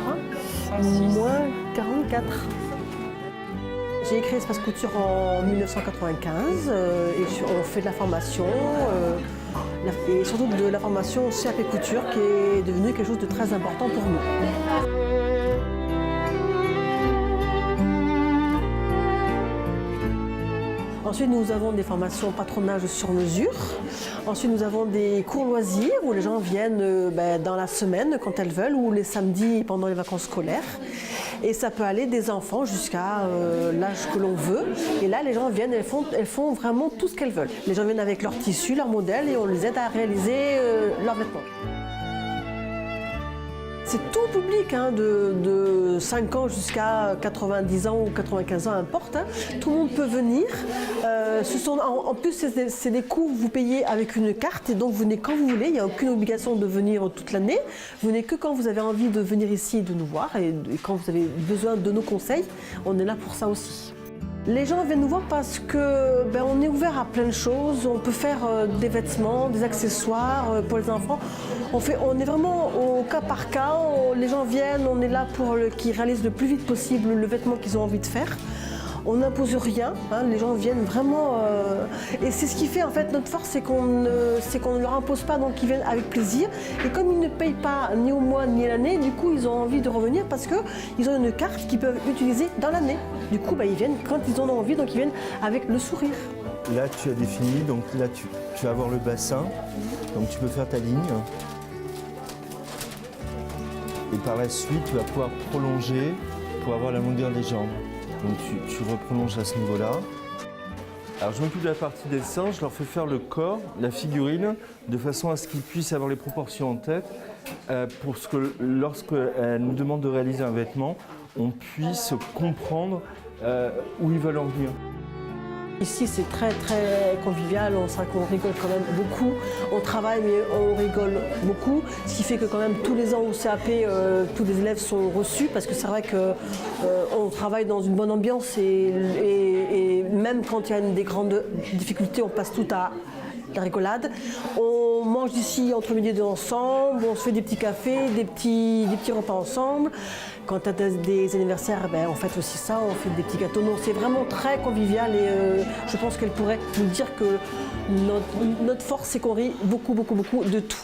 crois. 106. Moins 44. J'ai créé Espace Couture en 1995 et on fait de la formation et surtout de la formation CAP Couture qui est devenue quelque chose de très important pour nous. Ensuite, nous avons des formations patronage sur mesure. Ensuite, nous avons des cours loisirs où les gens viennent dans la semaine quand elles veulent ou les samedis pendant les vacances scolaires. Et ça peut aller des enfants jusqu'à l'âge que l'on veut. Et là, les gens viennent, elles font vraiment tout ce qu'elles veulent. Les gens viennent avec leurs tissus, leurs modèles et on les aide à réaliser leurs vêtements. C'est tout public, hein, de 5 ans jusqu'à 90 ans ou 95 ans, importe. Hein. Tout le monde peut venir. En plus, c'est des cours que vous payez avec une carte et donc vous venez quand vous voulez. Il n'y a aucune obligation de venir toute l'année. Vous venez que quand vous avez envie de venir ici et de nous voir et quand vous avez besoin de nos conseils. On est là pour ça aussi. Les gens viennent nous voir parce que on est ouvert à plein de choses. On peut faire des vêtements, des accessoires pour les enfants. On est vraiment au cas par cas. Les gens viennent, on est là pour qu'ils réalisent le plus vite possible le vêtement qu'ils ont envie de faire. On n'impose rien, hein, les gens viennent vraiment... Et c'est ce qui fait en fait notre force, c'est qu'on ne leur impose pas, donc ils viennent avec plaisir. Et comme ils ne payent pas ni au mois ni à l'année, du coup ils ont envie de revenir parce qu'ils ont une carte qu'ils peuvent utiliser dans l'année. Du coup ils viennent quand ils en ont envie, donc ils viennent avec le sourire. Là tu as défini, donc là tu vas avoir le bassin, donc tu peux faire ta ligne. Et par la suite tu vas pouvoir prolonger pour avoir la longueur des jambes. Donc tu reprolonges à ce niveau-là. Alors je m'occupe de la partie dessin, je leur fais faire le corps, la figurine, de façon à ce qu'ils puissent avoir les proportions en tête, pour que lorsque nous demandent de réaliser un vêtement, on puisse comprendre où ils veulent en venir. Ici c'est très très convivial, on rigole quand même beaucoup, on travaille mais on rigole beaucoup, ce qui fait que quand même tous les ans au CAP, tous les élèves sont reçus parce que c'est vrai qu'on travaille dans une bonne ambiance et même quand il y a des grandes difficultés, on passe tout à la rigolade. On mange ici entre midi et deux ensemble, on se fait des petits cafés, des petits repas ensemble. Quand il y a des anniversaires, on fait aussi ça, on fait des petits gâteaux. Donc c'est vraiment très convivial et je pense qu'elle pourrait vous dire que notre force, c'est qu'on rit beaucoup de tout.